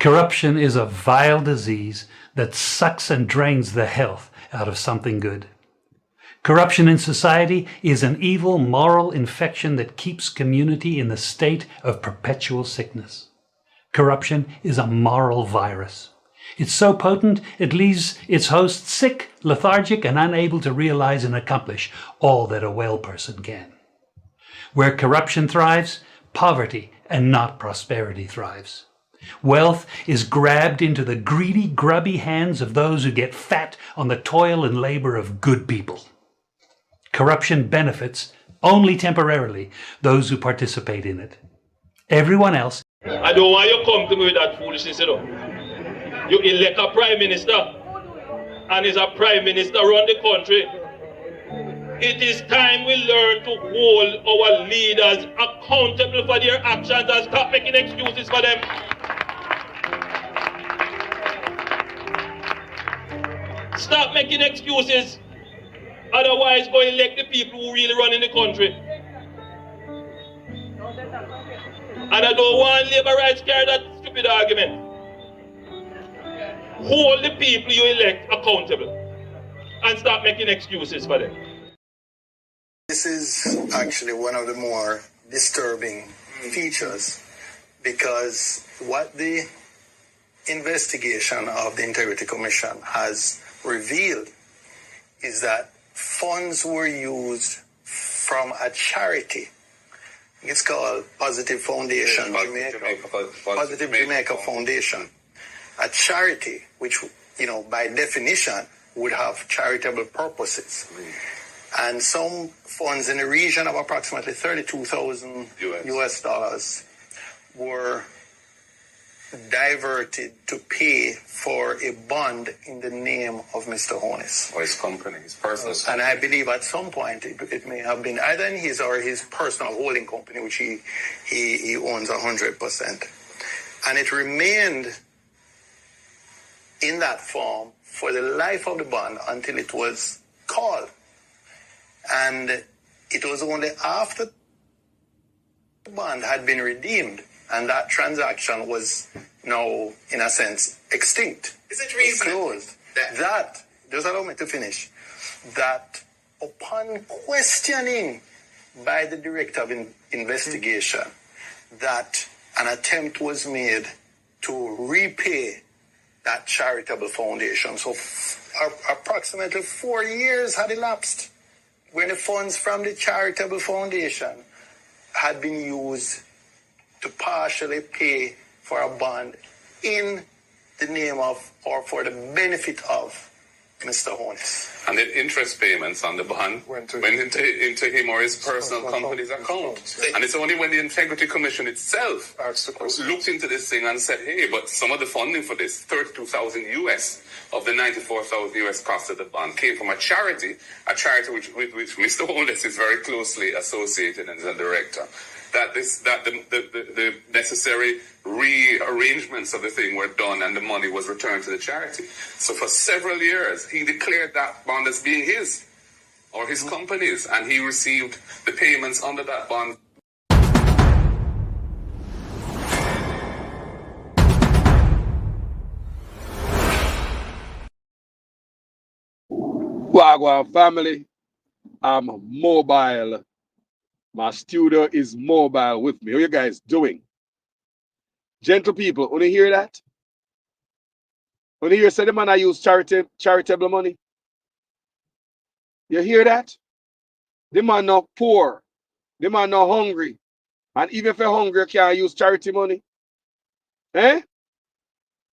Corruption is a vile disease that sucks and drains the health out of something good. Corruption in society is an evil moral infection that keeps community in the state of perpetual sickness. Corruption is a moral virus. It's so potent it leaves its host sick, lethargic, and unable to realize and accomplish all that a well person can. Where corruption thrives, poverty and not prosperity thrives. Wealth is grabbed into the greedy, grubby hands of those who get fat on the toil and labor of good people. Corruption benefits, only temporarily, those who participate in it. Everyone else... I don't want you to come to me with that foolishness, you know. You elect a prime minister, and is a prime minister run the country. It is time we learn to hold our leaders accountable for their actions and stop making excuses for them. Stop making excuses. Otherwise, go elect the people who really run in the country. And I don't want Labour rights carry that stupid argument. Hold the people you elect accountable and stop making excuses for them. This is actually one of the more disturbing features, because what the investigation of the Integrity Commission has revealed is that funds were used from a charity. It's called Positive Foundation, Positive Jamaica Foundation. A charity which, you know, by definition would have charitable purposes. And some funds in the region of approximately $32,000 US dollars were diverted to pay for a bond in the name of Mr. Honest. Or his company, his personal company. And I believe at some point it may have been either in his or his personal holding company, which he owns 100%. And it remained in that form for the life of the bond until it was called. And it was only after the bond had been redeemed and that transaction was now, in a sense, extinct. Is it reasonable? Closed. That, just allow me to finish, that upon questioning by the Director of Investigation that an attempt was made to repay that charitable foundation. So approximately 4 years had elapsed when the funds from the charitable foundation had been used to partially pay for a bond in the name of or for the benefit of Mr. Honest. And the interest payments on the bond went into him or his personal company's account. And it's only when the Integrity Commission itself looked into this thing and said, hey, but some of the funding for this, 32,000 US of the 94,000 US cost of the bond, came from a charity with which Mr. Honest is very closely associated and is a director. That the necessary rearrangements of the thing were done and the money was returned to the charity. So for several years, he declared that bond as being his or his company's, and he received the payments under that bond. Wagwan family, I'm mobile. My studio is mobile with me. How you guys doing? Gentle people, want to hear that? Want to hear say the man I use charitable money? You hear that? The man not poor. The man not hungry. And even if you're hungry, you can't use charity money. Eh?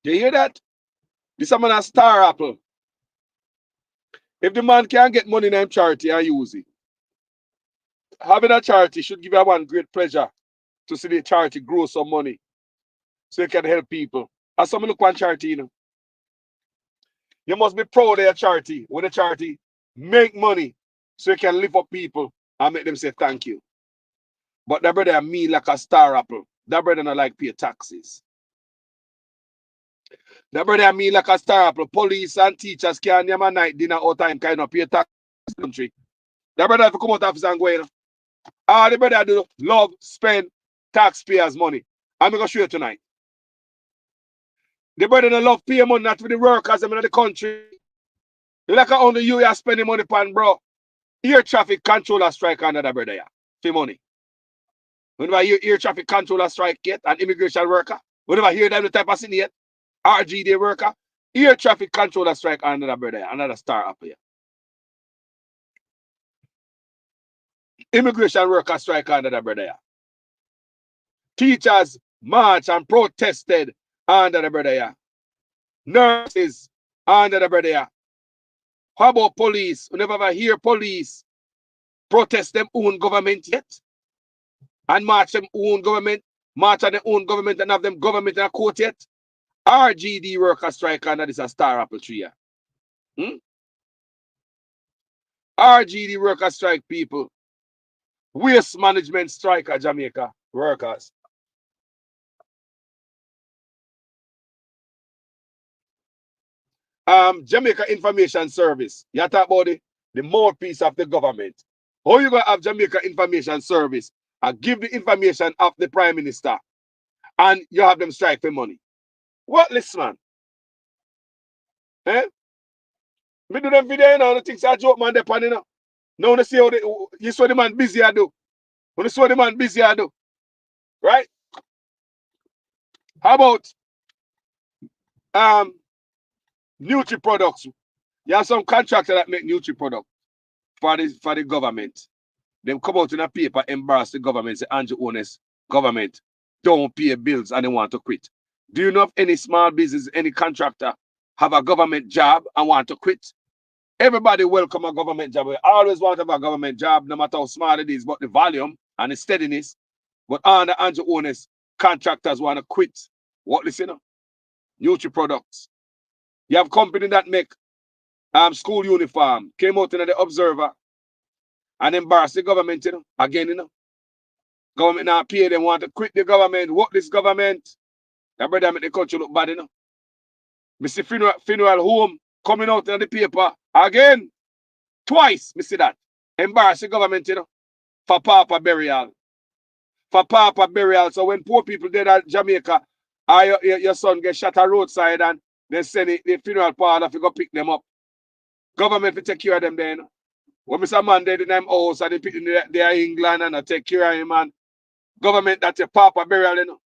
You hear that? This man a star apple. If the man can't get money in him charity and use it, having a charity should give you one great pleasure to see the charity grow some money so you can help people. As someone look on charity, you know, you must be proud of your charity when the charity make money so you can lift up people and make them say thank you. But that brother me like a star apple. That brother not like pay taxes. That brother me like a star apple. Police and teachers can't name a night dinner all time kind of pay tax in this country. That brother have to come out of office and go in. All the brother do love, spend taxpayers' money. I'm going to show you tonight. The brother don't love pay money, not for the workers in the country. Like only you are spending money upon, bro. Air traffic controller strike under the brother, yeah. For money. Whenever you hear air traffic controller strike yet, an immigration worker, whenever hear them the type of thing yet, RGD worker, air traffic controller strike under the brother, another star up here. Immigration worker strike under the brother. Teachers march and protested under the brother. Nurses under the brother. How about police? We never ever hear police protest them own government yet. And march them own government, march on their own government and have them government in a court yet. RGD worker strike under this a star apple tree. RGD worker strike people. Waste management strike at Jamaica workers. Jamaica Information Service. You talk about the mouthpiece of the government. How you gonna have Jamaica Information Service and give the information of the Prime Minister and you have them strike for money? What list, man? Eh? Me do them video, you know, the things I joke, man, depending, you know. Now you see how you saw the man busy I do. When you saw the man busy I do. Right? How about Nutri products? You have some contractor that make Nutri product for the government. Them come out in a paper, embarrass the government, say Andrew Honest, government don't pay bills and they want to quit. Do you know if any small business, any contractor have a government job and want to quit? Everybody welcome a government job. We always want to have a government job, no matter how small it is, but the volume and the steadiness. But under Andrew Honest, contractors want to quit. What listen up? Nutri products. You have company that make school uniform, came out in the Observer and embarrass the government, you know, again, you know. Government now pay them, want to quit the government, work this government. That brother make the country look bad, you know. Mr. Funeral Home coming out in the paper again, twice, me see that. Embarrass the government, you know, for Papa burial. For Papa burial. So when poor people dead at Jamaica, your son get shot at roadside and they send the funeral parlor to go pick them up. Government will take care of them then. You know? When Mr. Man dead in them house and they pick them there in England and they take care of him, and government that's a Papa burial, you know.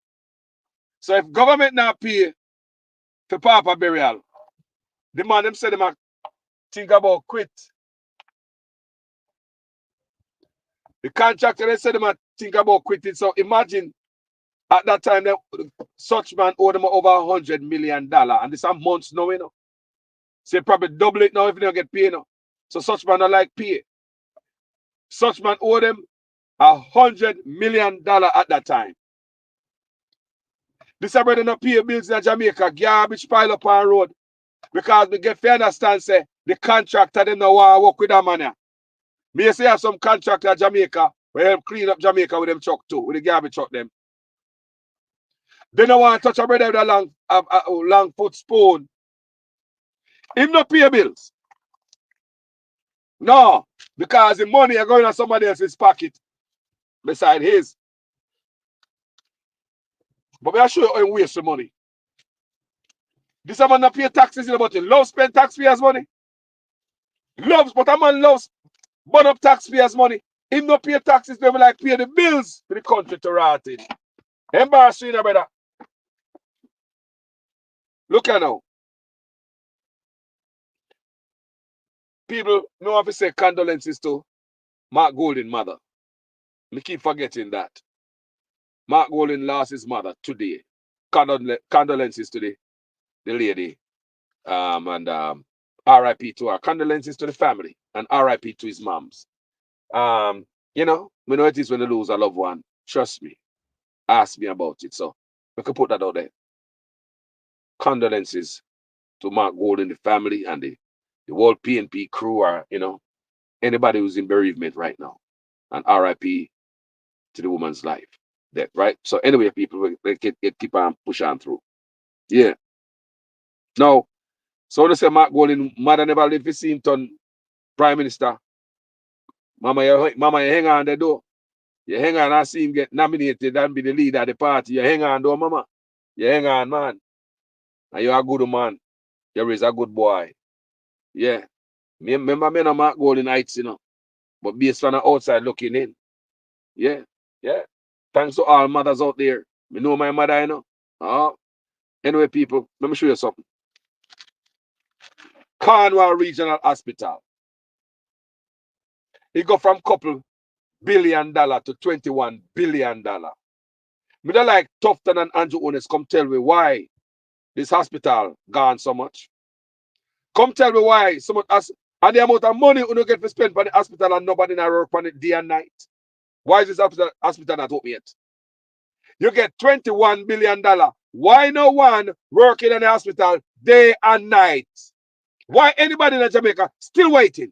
So if government now pay for Papa burial, the man them say them think about quit. The contractor they say them think about quitting. So imagine at that time such man owed them over $100 million, and this a months now, you know. So probably double it now if you don't get paid, you know. So such man don't like pay. Such man owed them $100 million at that time. This brother not pay bills in Jamaica, garbage pile up on road. Because we get fair understand, say, the contractor them no want to work with that man. Me say have some contractor in Jamaica where them clean up Jamaica with them truck too, with the garbage truck them. They don't want to touch a brother with a long foot spoon. Him not pay bills. No, because the money are going in somebody else's pocket beside his. But I show you how he waste the money. This man not pay taxes, but he loves spend taxpayers' money. Loves, but a man loves burn up taxpayers' money. He not pay taxes, they will like pay the bills for the country to rot in. Embarrassing, brother. Look at now. People know have to say condolences to Mark Golding mother. Me keep forgetting that. Mark Golding lost his mother today. Condolences to the lady. And RIP to her. Condolences to the family. And RIP to his moms. You know it is when you lose a loved one. Trust me. Ask me about it. So we can put that out there. Condolences to Mark Golding, the family, and the whole PNP crew, or anybody who's in bereavement right now. And RIP to the woman's life. That right? So anyway, people they keep on push on through. Yeah. Now, so they say Mark Golding mother never lived to see him turn Prime Minister. Mama, you hang on the door. You hang on and see him get nominated and be the leader of the party. You hang on though, mama. You hang on, man. And you're a good man. You is a good boy. Yeah. Remember me and Mark Golden Heights, you know. But based on the outside looking in. Yeah. Yeah. Thanks to all mothers out there. Me know my mother, you know. Anyway, people, let me show you something. Cornwall Regional Hospital. It go from couple $1 billion to $21 billion. Me don't like Tufton and Andrew Ones come tell me why this hospital gone so much. Come tell me why so much and the amount of money you don't get to spend on the hospital and nobody in work on it day and night. Why is this hospital not open yet? You get $21 billion. Why no one working in the hospital day and night? Why anybody in Jamaica still waiting?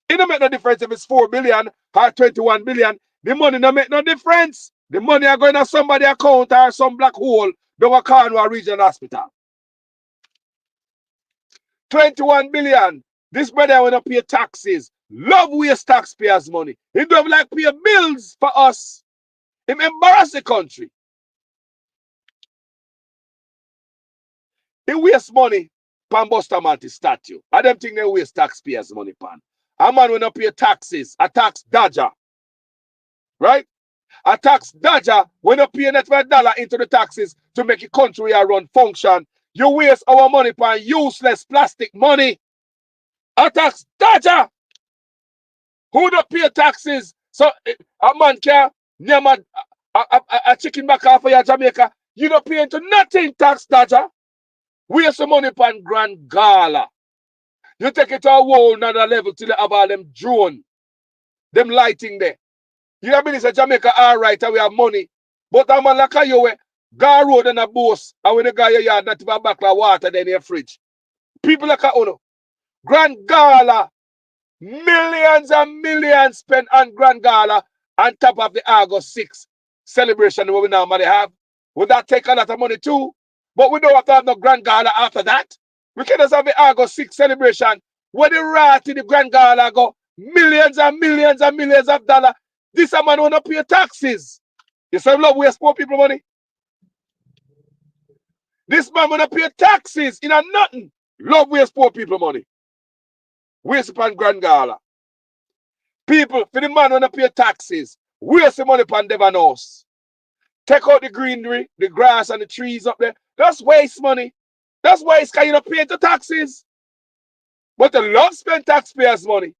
It don't make no difference if it's 4 billion or 21 billion. The money don't make no difference. The money are going to somebody's account or some black hole down a Cornwall Regional Hospital. 21 billion. This brother want to pay taxes. Love waste taxpayers' money. He don't like pay bills for us. He embarrass the country. He waste money pan Bustamante statue. I don't think they waste taxpayers' money pan. A man will not pay taxes. A tax dodger. Right? A tax dodger will not pay net $1 into the taxes to make a country run function. You waste our money pan useless plastic money. A tax dodger who don't pay taxes. So a man can name a chicken back off of your Jamaica. You don't pay into nothing, tax dodger. Waste some money pan Grand Gala. You take it to a whole another level till you have all them drone. Them lighting there. You know what I mean? Jamaica all right, we have money. But a man like you, go road and a boss, and when the guy your yard not even a bottle of water then in your fridge. People like Uno. Grand Gala. Millions and millions spent on Grand Gala on top of the August 6th celebration we normally have. Would that take a lot of money too? But we don't have to have no Grand Gala after that. We can just have the August 6th celebration where the rat in the Grand Gala go millions and millions and millions of dollars. This man want to pay taxes. You say love waste poor people money. This man want to pay taxes in a nothing. Love waste poor people money. Waste upon Grand Gala. People, for the man want to pay taxes, waste the money upon Devon House. Take out the greenery, the grass and the trees up there. That's waste money. That's why it's kind of pay the taxes. But the love spend taxpayers' money.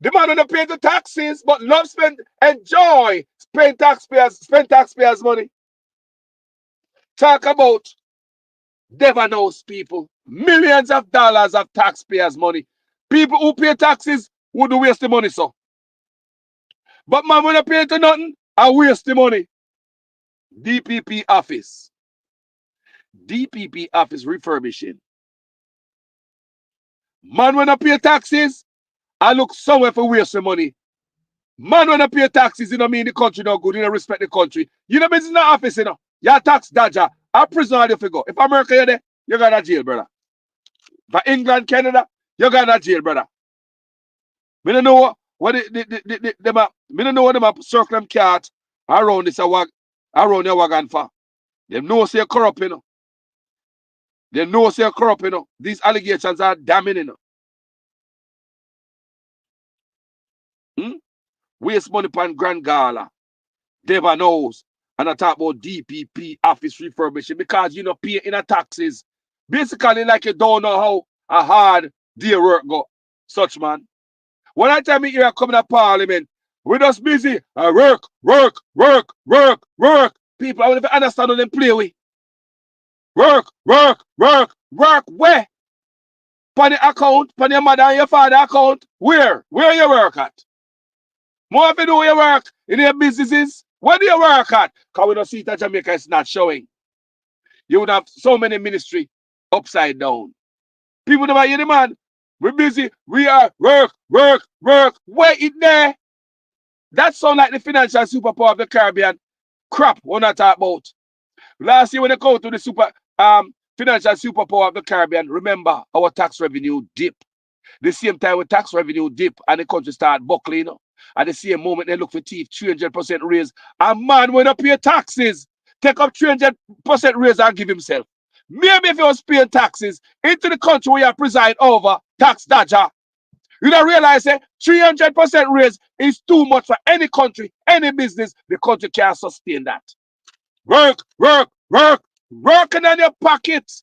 The man want to pay the taxes, but love spend, enjoy, spend taxpayers' money. Talk about Devon House people. Millions of dollars of taxpayers' money. People who pay taxes would waste the money, so. But man, when I pay to nothing, I waste the money. DPP office. DPP office refurbishing. Man, when I pay taxes, I look somewhere for waste the money. Man, when I pay taxes, you know mean the country not good, you don't respect the country. You know, it's in the office, you know. You're a tax dodger. A prison are you figure. If America you're there, you got a jail, brother. For England, Canada, you got a jail, brother. Me don't know what me don't know what them circle them cat around this around your wagon for. Them know say corrupt, you know. They know say corrupt, you know. These allegations are damning, you know. Waste money upon Grand Gala, Devon House, and I talk about DPP office refurbishing because you know pay in a taxes. Basically, like you don't know how a hard day work go. Such man. When I tell me here coming to Parliament, we're just busy. Work. People, I don't even understand how them play with. Work. Where? On the account, on your mother and your father account. Where you work at? More of you do your work in your businesses. Where do you work at? Because we don't see that Jamaica is not showing. You would have so many ministry upside down. People never hear the man. We're busy. We are work. Where it there? That sound like the financial superpower of the Caribbean. Crap, we're not talking about. Last year when they go to the financial superpower of the Caribbean, remember our tax revenue dip. The same time with tax revenue dip and the country start buckling, you know. At the same moment they look for teeth, 300% raise. A man when up pay taxes. take up 300% raise and give himself. Maybe if he was paying taxes into the country where you preside over, tax dodger, you don't realize that 300% raise is too much for any country, any business. The country can't sustain that. Work, work, work, working on your pockets,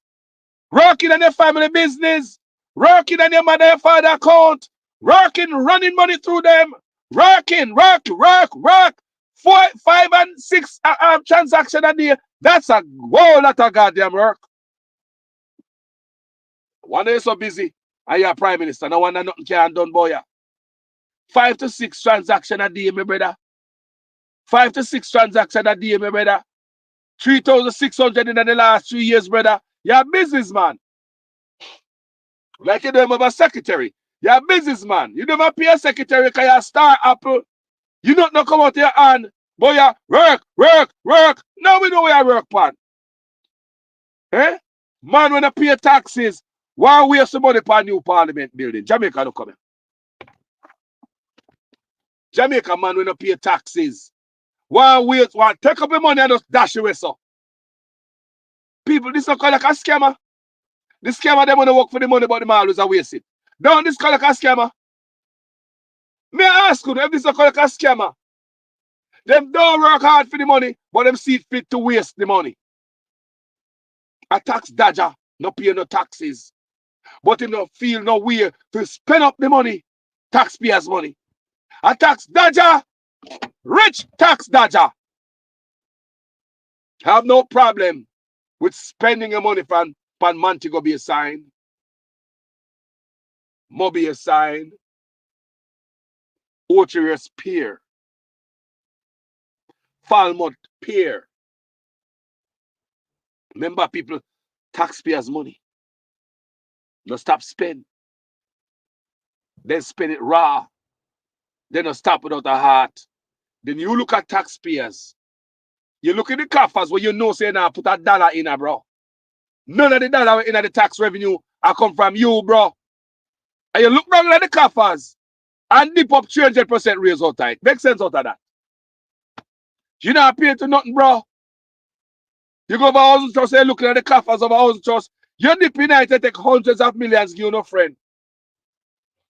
working on your family business, working on your mother and father account, working, running money through them, working, work, work, work. 4, 5, and 6 transactions a day. That's a whole lot of goddamn work. One day so busy, and you're prime minister. No one nothing can done, boy. 5 to 6 transactions a day, my brother. 5 to 6 transactions a day, my brother. 3,600 in the last 3 years, brother. You're a businessman. Like you don't have a secretary. You're a businessman. You never pay a secretary because you're a star apple. You not come out your hand. Boy, you work, work, work. Now we know where you work, man. Eh? Man, when I pay taxes, why waste some money for a new parliament building? Jamaica don't come here. Jamaica, man, when I pay taxes, why waste, why take up your money and just dash away, so. People, this is called like a scammer. The scammer, they want to work for the money, but the man always a waste it. Don't this called like a scammer? May I ask you, if this is called like a scammer, them don't work hard for the money, but them see fit to waste the money. A tax dodger, no pay no taxes, but him no feel no way to spend up the money, taxpayers' money. A tax dodger, rich tax dodger, have no problem with spending your money from Montego Bay sign, Mobile sign, Orchard's Pier, Falmouth Pier. Remember, people, taxpayers' money. No stop spend. Then spend it raw. Then no stop without a heart. Then you look at taxpayers. You look at the coffers where you know say now put $1 in, bro. None of the dollar in the tax revenue I come from you, bro. And you look down at the coffers and dip up 300% raise out of it. Make sense out of that. You not pay to nothing, bro. You go over housing trust and looking at the coffers of a housing trust. You dip in it and take hundreds of millions, give you no friend.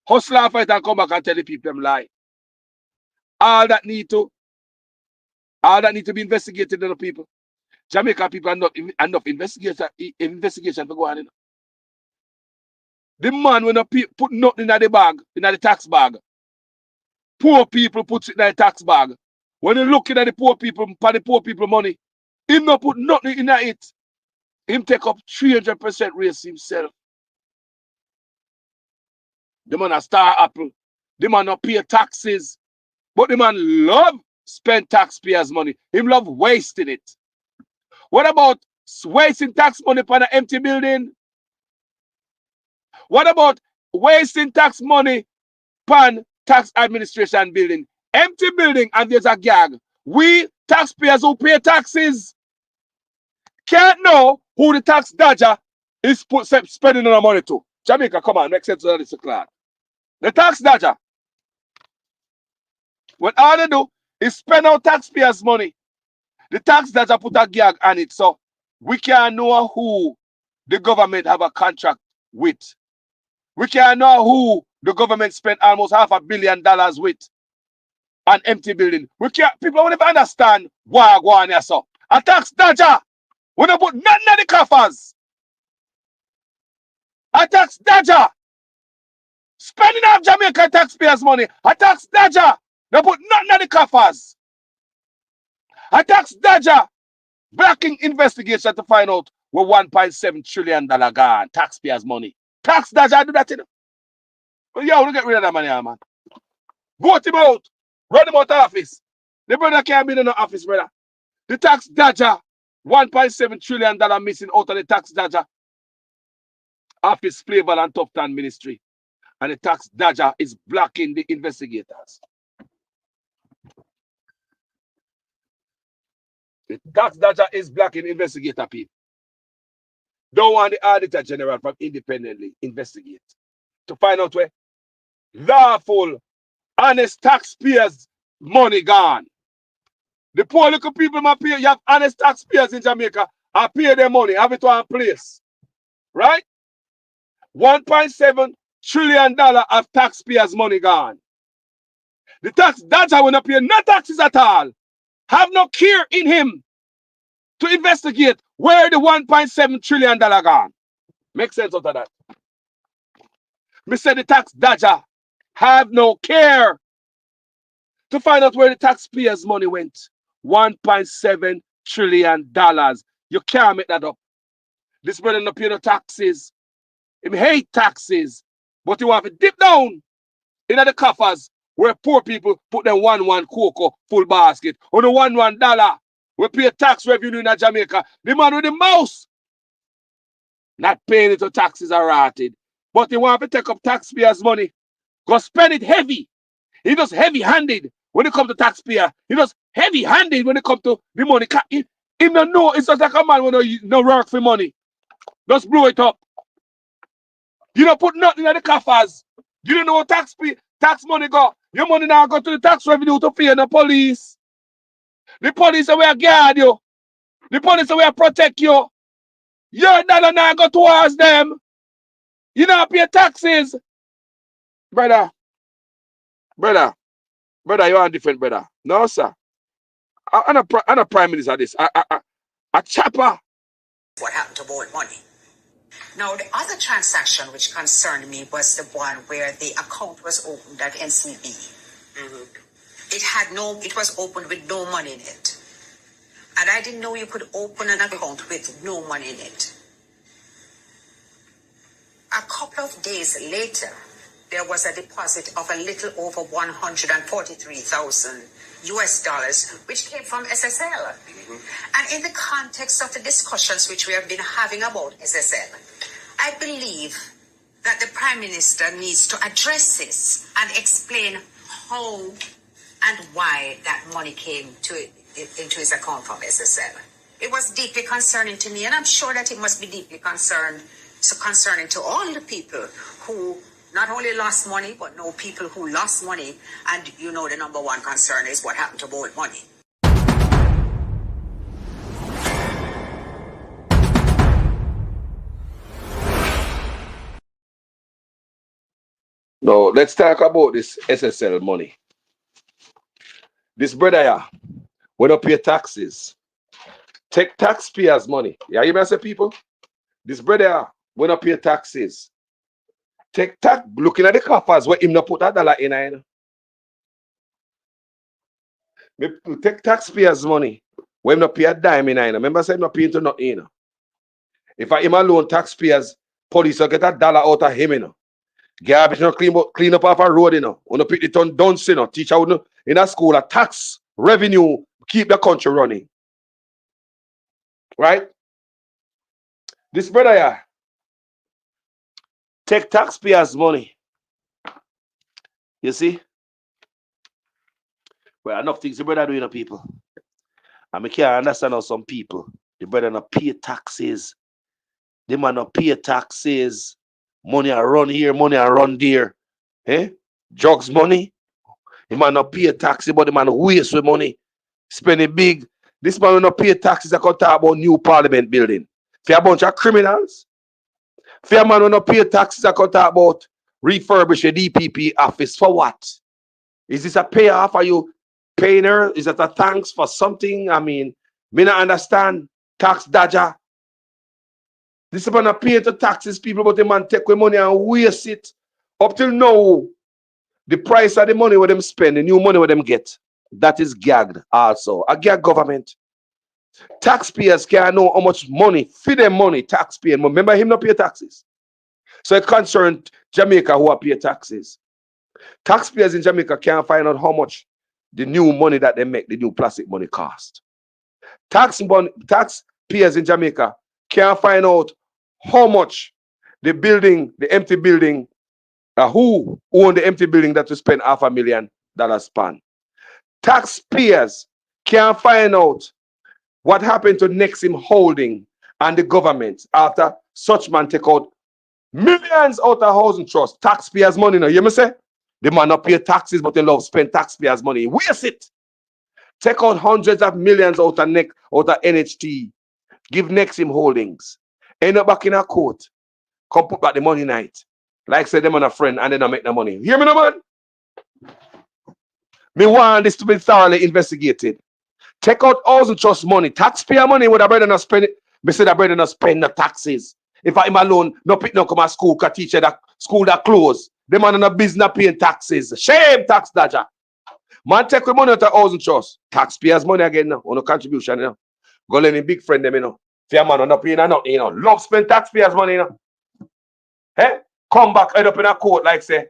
Hustle and fight and come back and tell the people them lie. All that need to be investigated in the people. Jamaica people are not enough investigation to go on. The man when put nothing in the bag, in the tax bag. Poor people put it in the tax bag. When you looking at the poor people, for the poor people money, him not put nothing in it. Him take up 300% raise himself. The man a star apple. The man not pay taxes. But the man love spend taxpayers' money. Him love wasting it. What about wasting tax money upon an empty building? What about wasting tax money upon tax administration building? Empty building and there's a gag. We taxpayers who pay taxes can't know who the tax dodger is spending our money to. Jamaica, come on, make sense of this, Clark. The tax dodger, what all they do is spend our taxpayers' money. The tax dodger put a gag on it, so we can't know who the government have a contract with. We can't know who the government spent almost $500 million with an empty building. We can't, people won't even understand why I go on here, so. A tax dodger, we don't put nothing in the coffers. A tax dodger, spending of Jamaican taxpayers' money. A tax dodger, they put nothing in the coffers. A tax dodger, blocking investigation to find out where $1.7 trillion gone, taxpayers' money. Tax dodger do that, you know. Well, yo, we get rid of that money, man. Vote him out. Run him out of office. The brother can't be in the office, brother. The tax dodger, $1.7 trillion missing out of the tax dodger office, Flavor and Tufton Ministry. And the tax dodger is blocking the investigators. The tax dodger is blocking investigator people. Don't want the Auditor General from independently investigate to find out where lawful, honest taxpayers' money gone. The poor little people might pay. You have honest taxpayers in Jamaica. I pay their money. Have it to one place. Right? $1.7 trillion of taxpayers' money gone. The tax Dodger will not pay no taxes at all. Have no care in him to investigate where the $1.7 trillion gone. Make sense out of that. Me say the tax Dodger have no care to find out where the taxpayers' money went. $1.7 trillion. You can't make that up. This brother no pay no taxes. He hate taxes. But he want to dip down in the coffers where poor people put them one cocoa full basket. On the $1 we pay tax revenue in Jamaica. The man with the mouse not paying it to taxes are rotted. But he want to take up taxpayers' money. Go spend it heavy. He does heavy-handed when it comes to taxpayer. He does heavy-handed when it comes to the money. He don't know. It's just like a man when no work for money. Just blow it up. You don't put nothing in the coffers. You don't know what tax money go. Your money now go to the tax revenue to pay the police. The police are where guard you. The police are where protect you. Your dollar now go towards them. You don't pay taxes. Brother, you are different, brother. No, sir. I'm a prime minister of this. A chopper. What happened to borrowed money? Now, the other transaction which concerned me was the one where the account was opened at NCB. It was opened with no money in it. And I didn't know you could open an account with no money in it. A couple of days later, there was a deposit of a little over $143,000 US, which came from SSL. And in the context of the discussions which we have been having about SSL, I believe that the Prime Minister needs to address this and explain how and why that money came into his account from SSL. It was deeply concerning to me, and I'm sure that it must be deeply concerning to all the people who not only lost money, but know people who lost money. And you know the number one concern is what happened to borrowed money. No, let's talk about this SSL money. This brother here, when you pay taxes, take taxpayers' money. Yeah, you may say people? This brother here, when you pay taxes, looking at the coffers where him not put $1 in. Take taxpayers' money when him not pay a dime in. Remember, I said not paying to nothing. If I him alone, taxpayers, police will get $1 out of him. Garbage no clean up off a road, When you pick the ton dunce, teacher would in a school, a tax revenue keep the country running. Right? This brother here, take taxpayers' money. You see? Well, enough things the brother doing, people. And I can't understand how some people, the brother not pay taxes. The man not pay taxes. Money I run here, money I run there. Drugs money. The man not pay taxes, but the man waste with money. Spending big. This man will not pay taxes. I can talk about new parliament building. For a bunch of criminals. For a man will not pay taxes. I can talk about refurbish a DPP office. For what? Is this a payoff? Are you paying her? Is that a thanks for something? I mean, me not understand. Tax dodger. This man not paying to taxes, people, but the man take away money and waste it. Up till now, the price of the money what them spend, the new money what them get, that is gagged also. A gag government. Taxpayers can't know how much money, feed them money, taxpayer. Remember him not pay taxes. So it concerns Jamaica who are pay taxes. Taxpayers in Jamaica can't find out how much the new money that they make, the new plastic money cost. Taxpayers in Jamaica can't find out how much the empty building, who own the empty building that we spend $500,000 span. Taxpayers can't find out what happened to Nexim Holding and the government after such man take out millions out of housing trust. Taxpayers' money, you hear me say? The man not pay taxes, but they love spend taxpayers' money. Waste it. Take out hundreds of millions out of NHT. Give Nexim Holdings. End up back in a court. Come put back the money night. Like say them on a friend and then I make the money. Hear me no man? Me want this to be thoroughly investigated. Take out housing trust money. Taxpayer money would have better not spend it. Me say that better not spend the taxes. If I'm alone, no pick no come to school, cause teacher that school that close. The man on a business paying taxes. Shame tax dodger. Man take the money out of housing trust. Taxpayers money again now. On a contribution now. Go lend a big friend them, you know. If your man on not paying nothing, you know. Love spend taxpayers money, you know. Hey? Come back, end up in a court like say,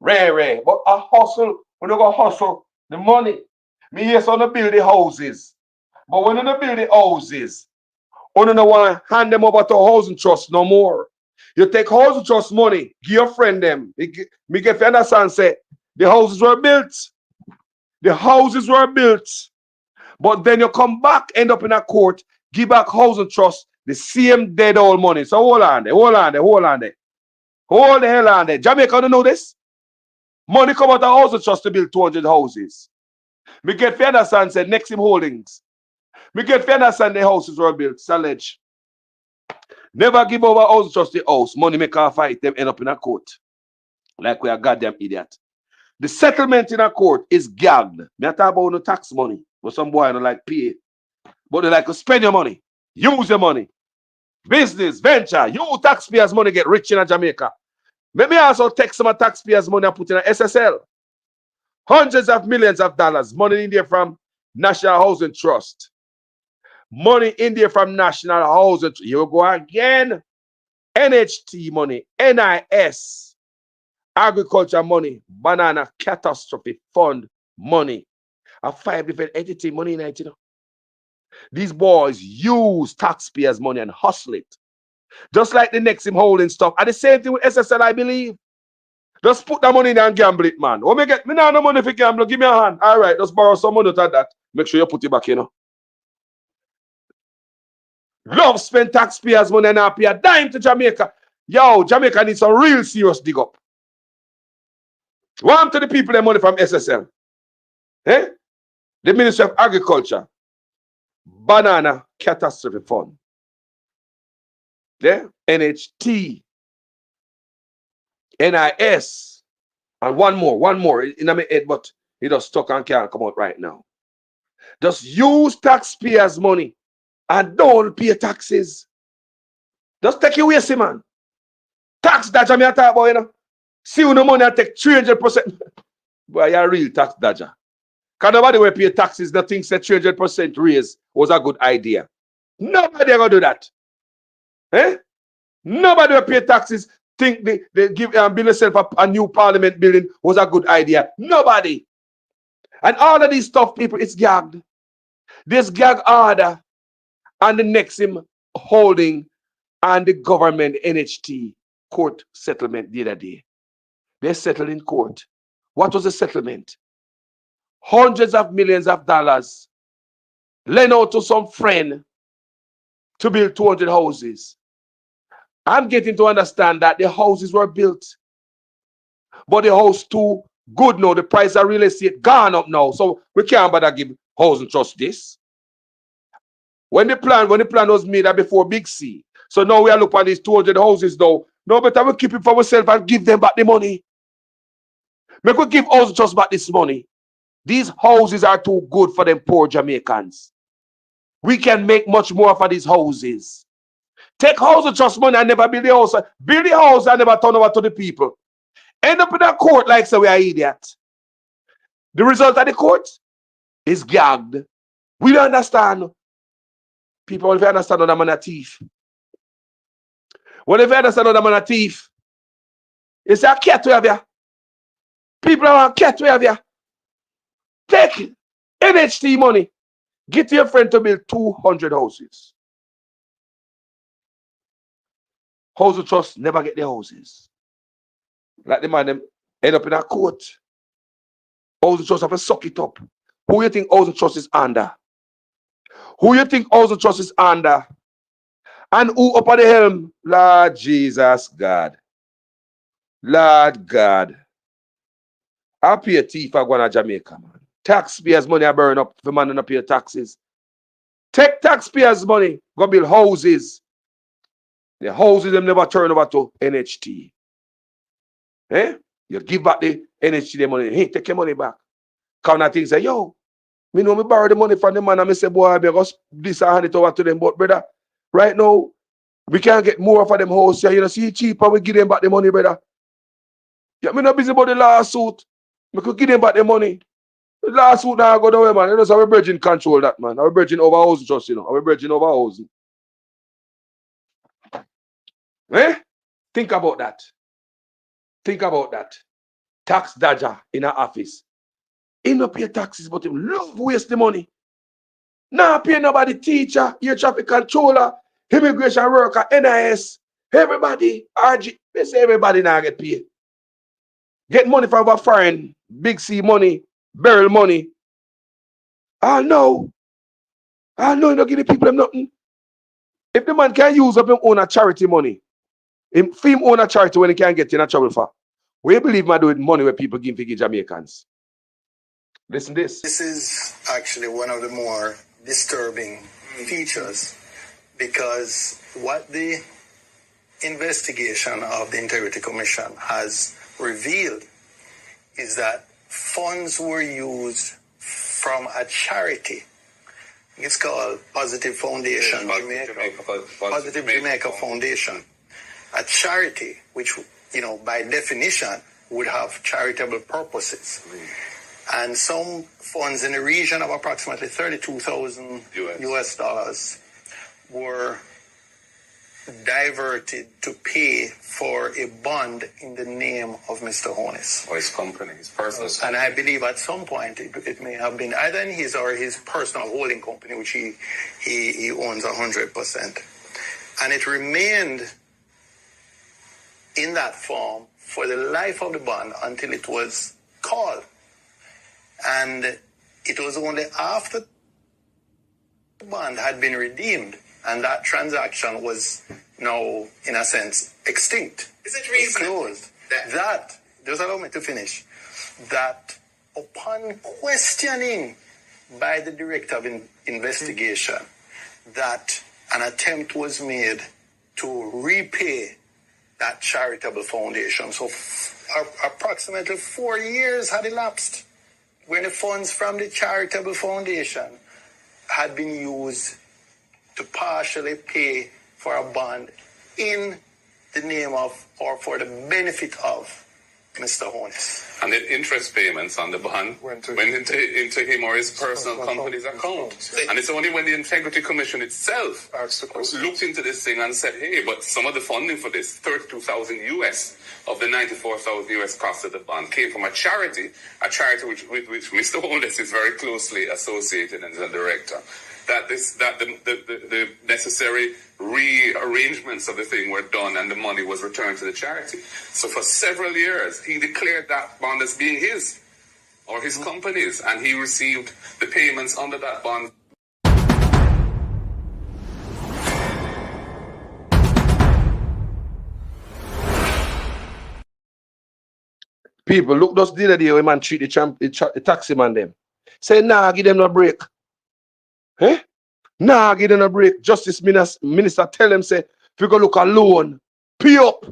Ray. But a hustle, when you go hustle, the money. Me yes on to build the houses. But when you build the houses, you don't want to hand them over to housing trust no more. You take housing trust money, give your friend them. Me get you understand, say, the houses were built. The houses were built. But then you come back, end up in a court, give back housing trust, the same dead old money. So hold on there. Hold the hell on there. Jamaica don't know this. Money come out of housing trust to build 200 houses. Me get you understand, say, Nexim Holdings. Me get you understand the houses were built. Salage. Never give over housing trust the house. Money make a fight them, end up in a court. Like we are goddamn idiot. The settlement in a court is gagged. Me talk about no tax money. But some boy don't like pay. But they like to spend your money. Use your money. Business, venture. You taxpayers' money get rich in Jamaica. Let me also take some of taxpayers' money and put in a SSL. Hundreds of millions of dollars. Money in there from National Housing Trust. Money in there from National Housing Trust. You go again. NHT money. NIS. Agriculture money. Banana Catastrophe Fund money. A 5 different entity money in it, you know. These boys use taxpayers' money and hustle it. Just like the Nexim Holding stuff. And the same thing with SSL, I believe. Just put the money in and gamble it, man. Oh, me now no money for gamble. Give me a hand. All right, just borrow some money out of that. Make sure you put it back, you know. Love spend taxpayers' money and not pay a dime to Jamaica. Yo, Jamaica needs some real serious dig up. One to the people their money from SSL. Eh? The Ministry of Agriculture. Banana Catastrophe Fund. Yeah? NHT. NIS. And one more. In my head, but it just stuck and can't come out right now. Just use taxpayers' money and don't pay taxes. Just take it away, see, man. Tax dodger, me I talk about, you know. See you no money and take 300%. Boy, you're a real tax dodger. Because nobody will pay taxes that thinks that 300% raise was a good idea. Nobody ever do that. Eh? Nobody will pay taxes think they give build themselves a new parliament building was a good idea. Nobody. And all of these stuff, people, it's gagged. This gag order and the Nexim Holding and the government NHT court settlement the other day. They settled in court. What was the settlement? Hundreds of millions of dollars lent out to some friend to build 200 houses. I'm getting to understand that the houses were built, but the house too good now. The price of real estate gone up now, so we can't bother give housing trust this. When the plan was made before Big C, so now we are looking at these 200 houses now. No better we keep it for ourselves and give them back the money. Make we give housing trust back this money. These houses are too good for them poor Jamaicans. We can make much more for these houses. Take housing trust money and never build the house. Build the house and never turn over to the people. End up in a court like so we are idiots. The result of the court is gagged. We don't understand. People, if you understand how man a thief. When if you understand how man a thief, it's a cat to have you. People are a cat to have you. Take NHT money. Get your friend to build 200 houses. Housing trust never get the houses. Like the man them end up in a court. Housing trust have to suck it up. Who you think housing trust is under? Who you think housing trust is under? And who up at the helm? Lord Jesus God. Lord God. I pay a thief for going to Jamaica, man. Taxpayers' money I burn up for man not pay taxes. Take taxpayers' money, go build houses. The houses them never turn over to NHT. Eh? You give back the NHT the money. Hey, take your money back. Kind of thing say, yo, me know me borrow the money from the man and me say, boy, I better this and hand it over to them. But brother, right now, we can't get more for them house. You know, see cheaper, we give them back the money, brother. Yeah, me not busy about the lawsuit. We could give them back the money. The lawsuit now go down, man. You know, so our bridging control that, man. Our bridging over housing trust, you know. Our bridging over housing. Eh? Think about that. Think about that. Tax dodger in our office. He no pay taxes, but him love waste the money. Now pay nobody teacher, air traffic controller, immigration worker, NIS, everybody, RG. They say everybody now get paid. Get money from our foreign, big C money, barrel money. I know you don't give the people them nothing. If the man can use up him own a charity money, him own a charity when he can't get in a trouble for. We believe man do with money where people give to Jamaicans. Listen this. This is actually one of the more disturbing features, because what the investigation of the Integrity Commission has revealed is that funds were used from a charity. It's called Positive Foundation, Positive Jamaica Foundation, a charity which, you know, by definition would have charitable purposes. And some funds in the region of approximately $32,000 US dollars were diverted to pay for a bond in the name of Mr. Honus. Or his company, his personal company. And I believe at some point it may have been either in his or his personal holding company, which he owns 100%. And it remained in that form for the life of the bond until it was called. And it was only after the bond had been redeemed and that transaction was now, in a sense, extinct. Is it reasonable? Closed. That, just allow me to finish, that upon questioning by the Director of Investigation that an attempt was made to repay that charitable foundation. So approximately 4 years had elapsed when the funds from the charitable foundation had been used to partially pay for a bond in the name of or for the benefit of Mr. Honus. And the interest payments on the bond went into him or his personal company's account. And it's only when the Integrity Commission itself looked into this thing and said, hey, but some of the funding for this, 32,000 US of the 94,000 US cost of the bond, came from a charity with which Mr. Honus is very closely associated and is a director. That the necessary rearrangements of the thing were done and the money was returned to the charity. So for several years, he declared that bond as being his or his company's, and he received the payments under that bond. People, look just the other day when man treat the taxi man them. Say, nah, give them no break. Eh? Nah, give them a break. Justice Minister tell them, say, if you go look alone, pay up.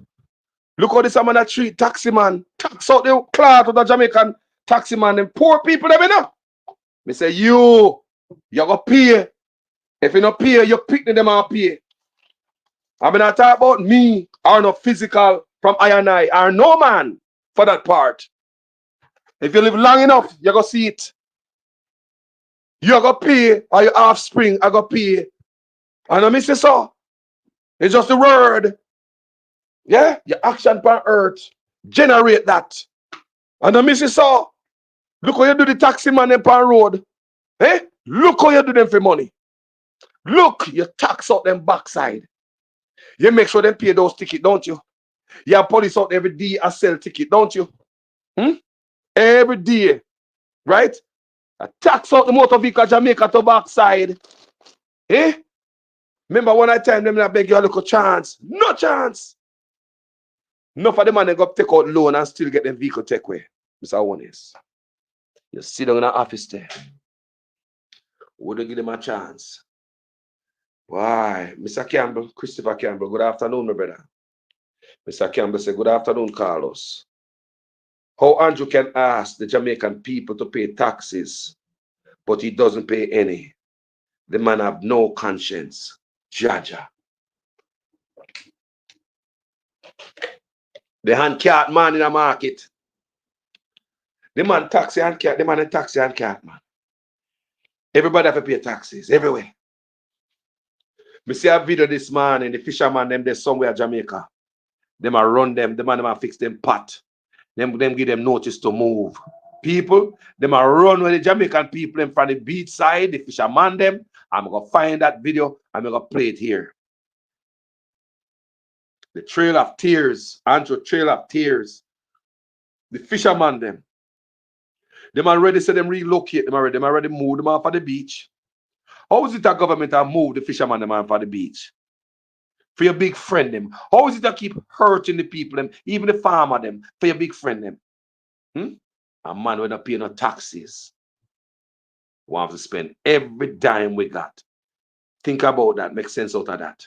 Look how this man that treat taxi man, tax out the clout of the Jamaican taxi man, them poor people, them, you know. Me say, you go pay. If you not pay, you pick them and pay. I mean, I talk about me, or no physical from I and I, or no man for that part. If you live long enough, you go see it. You go pay, or your offspring, I go pay. And I miss it so. It's just the word. Yeah? Your action upon earth. Generate that. And I miss it so. Look how you do the taxi man upon road. Eh? Look how you do them for money. Look, you tax out them backside. You make sure them pay those tickets, don't you? You have police out every day a sell ticket, don't you? Every day. Right? I tax out the motor vehicle Jamaica to backside. Eh? Remember one time them I beg you a little chance. No chance. No for the man they go take out loan and still get them vehicle take away. Mr. Honus. You sit down in the office there. Would you give them a chance? Why? Mr. Campbell, Christopher Campbell, good afternoon, my brother. Mr. Campbell said, good afternoon, Carlos. How Andrew can ask the Jamaican people to pay taxes, but he doesn't pay any? The man have no conscience. Jaja. The hand cat man in the market. The man taxi and cat, the man in taxi and cat man. Everybody have to pay taxes, everywhere. Me see a video this morning, the fisherman, them there somewhere in Jamaica. Them a run them, the man them a fix them pot. Them give them notice to move. People, them a run with the Jamaican people in front of the beach side, the fisherman them. I'm gonna find that video, I'm gonna play it here. The Trail of Tears, Andrew Trail of Tears. The fisherman them. Them already said them relocate them already move them off of the beach. How is it that government have moved the fisherman them off of the beach? For your big friend them. How is it that keep hurting the people them, even the farmer them, for your big friend them? A man will not pay no taxes. We have to spend every dime we got. Think about that, make sense out of that.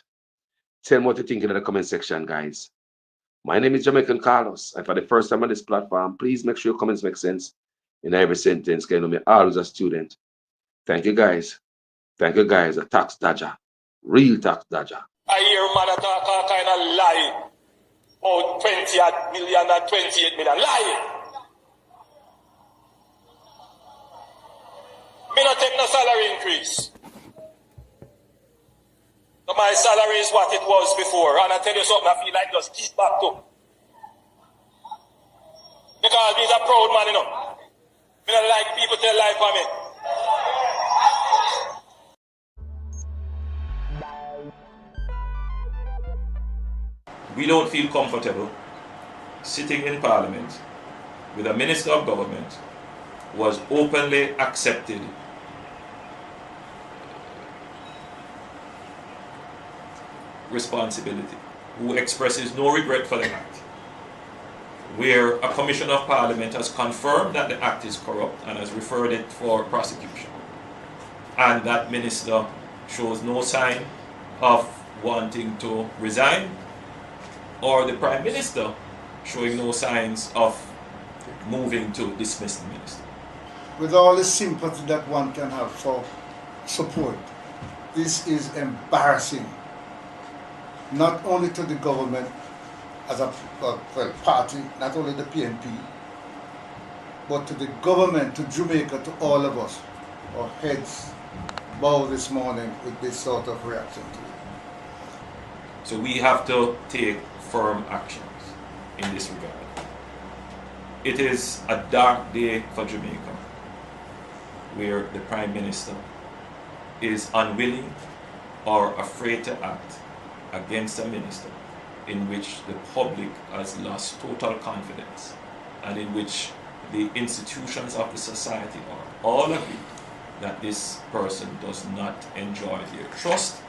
Tell me what you think in the comment section, guys. My name is Jamaican Carlos, and for the first time on this platform, please make sure your comments make sense in every sentence, because you know me always a student. Thank you, guys. Thank you, guys. A tax dodger. Real tax dodger. I hear man talk all kind of lie. Oh, 20 million and 28 million. Lie. Me not take no salary increase. So my salary is what it was before. And I tell you something, I feel like just keep back to. Because he's a proud man, you know. Me don't like people tell lie for me. We don't feel comfortable sitting in Parliament with a Minister of Government who was openly accepted responsibility, who expresses no regret for the act, where a Commissioner of Parliament has confirmed that the act is corrupt and has referred it for prosecution, and that minister shows no sign of wanting to resign, or the Prime Minister showing no signs of moving to dismiss the minister. With all the sympathy that one can have for support, this is embarrassing, not only to the government as a party, not only the PNP, but to the government, to Jamaica, to all of us. Our heads bow this morning with this sort of reaction to it. So we have to take firm actions in this regard. It is a dark day for Jamaica, where the Prime Minister is unwilling or afraid to act against a minister in which the public has lost total confidence and in which the institutions of the society are all agree that this person does not enjoy their trust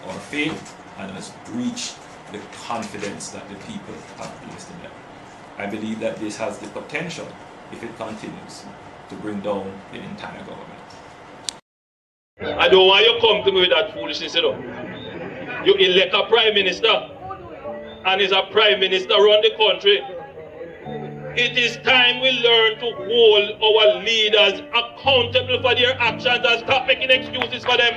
or faith and has breached the confidence that the people have placed in them. I believe that this has the potential, if it continues, to bring down the entire government. I don't want you to come to me with that foolishness, you know. You elect a Prime Minister, and as a Prime Minister run the country. It is time we learn to hold our leaders accountable for their actions and stop making excuses for them.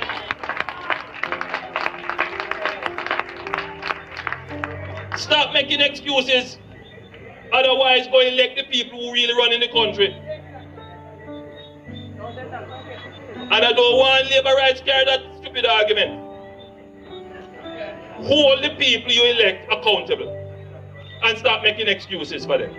Stop making excuses. Otherwise, go elect the people who really run in the country. And I don't want Labour rights carry that stupid argument. Hold the people you elect accountable and stop making excuses for them.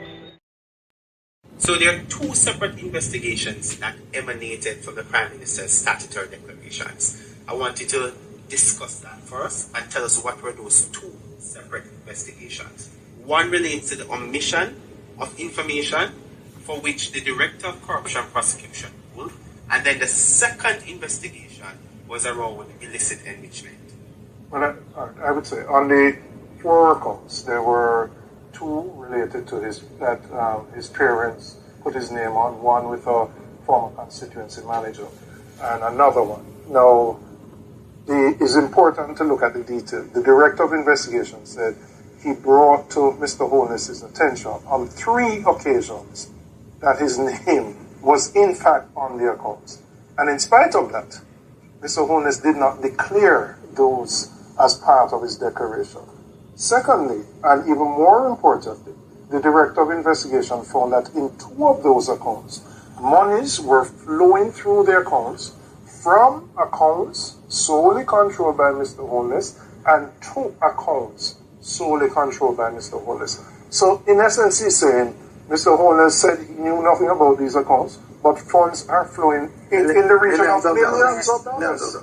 So there are two separate investigations that emanated from the Prime Minister's statutory declarations. I want you to discuss that first and tell us what were those two separate investigations. One relates to the omission of information for which the Director of Corruption Prosecution ruled, and then the second investigation was around illicit enrichment. Well, I would say on the 4 counts, there were 2 related to his parents put his name on, one with a former constituency manager, and another one. Now, it is important to look at the detail. The Director of Investigation said he brought to Mr. Holness's attention on 3 occasions that his name was in fact on the accounts. And in spite of that, Mr. Holness did not declare those as part of his declaration. Secondly, and even more importantly, the Director of Investigation found that in 2 of those accounts, monies were flowing through the accounts from accounts solely controlled by Mr. Holness and 2 accounts solely controlled by Mr. Holness. So in essence, he's saying Mr. Holness said he knew nothing about these accounts, but funds are flowing in the region of millions of dollars.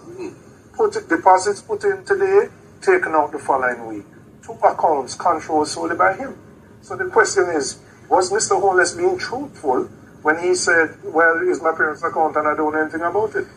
Deposits put in today, taken out the following week. 2 accounts controlled solely by him. So the question is, was Mr. Holness being truthful when he said, well, it's my parents' account and I don't know anything about it?